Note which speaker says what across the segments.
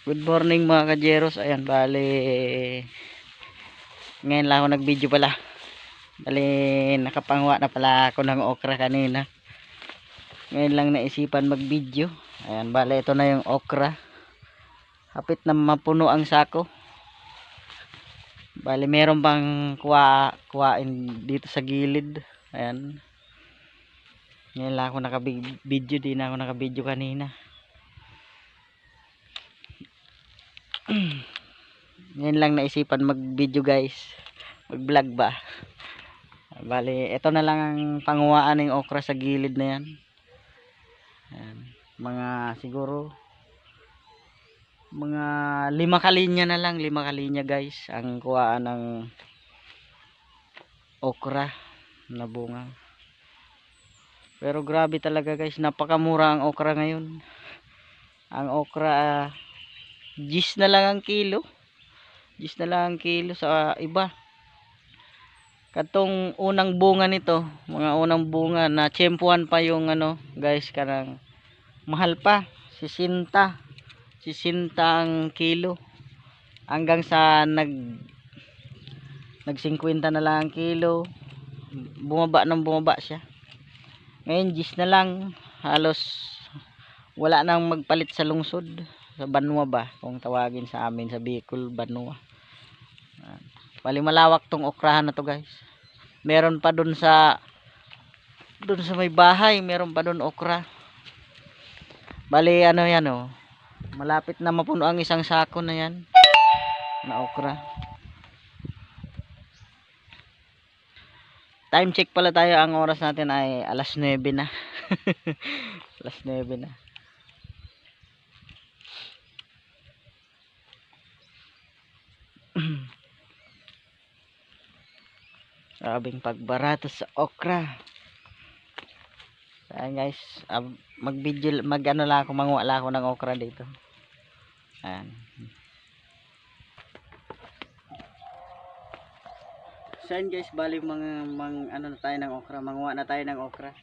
Speaker 1: Good morning mga kajeros. Ayan, bali ngayon lang ako nag video pala. Bali nakapangwa na pala ako ng okra kanina. Ngayon lang naisipan mag video. Ayan, bali ito na yung okra. Hapit na mapuno ang sako. Bali meron bang kuwain dito sa gilid. Ayan, ngayon lang ako naka video. Di na ako naka video kanina. Ngayon lang naisipan mag video guys, mag vlog ba. Bali ito na lang ang panguwaan ng okra sa gilid na yan. Ayan, mga siguro mga 5 kalinya na lang, 5 kalinya guys ang kuwaan ng okra na bunga. Pero grabe talaga guys, napakamura ang okra ngayon. Ang okra 10 na lang ang kilo. 10 na lang ang kilo sa iba. Katong unang bunga nito, mga unang bunga na tsempuan pa yung ano guys, kanang mahal pa, 60 ang kilo. Hanggang sa nag 50 na lang ang kilo. Bumaba siya. Ngayon 10 na lang, halos wala nang magpalit sa lungsod, sa Banwa ba kung tawagin sa amin sa Bicol, Banwa. Bali malawak tong okrahan na to guys. Meron pa dun sa may bahay, meron pa dun okra. Bali ano yan oh, malapit na mapuno ang isang sako na yan na okra. Time check pala tayo, ang oras natin ay alas 9 na. Alas 9 na. Grabing pagbarato sa okra. Ayan guys, mag-video, mag-ano lang ako, manguha lang ako ng okra dito. Ayan. So ayan guys, bali ano na tayo ng okra, manguha na tayo ng okra.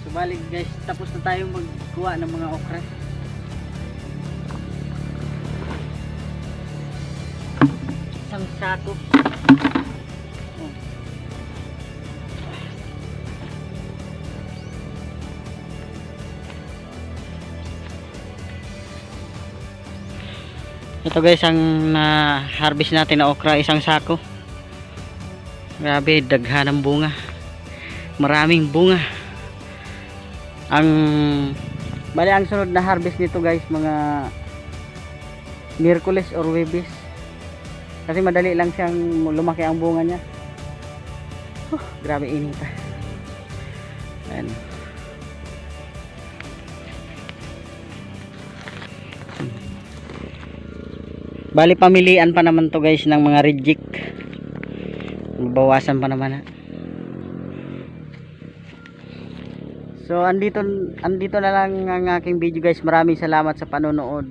Speaker 1: So balik guys, tapos na tayo magkuha ng mga okra. Isang sako. Oh. Ito guys ang na-harvest natin na okra, isang sako. Grabe, daghan ng bunga. Maraming bunga. Bali ang sunod na harvest nito guys, mga Miyerkules or Huwebes. Kasi madali lang siyang lumaki ang bunga niya. Grabe init. Ayan. Bali pamilian pa naman to guys ng mga reject. Bawasan pa naman. So andito na lang ang aking video guys. Maraming salamat sa panonood.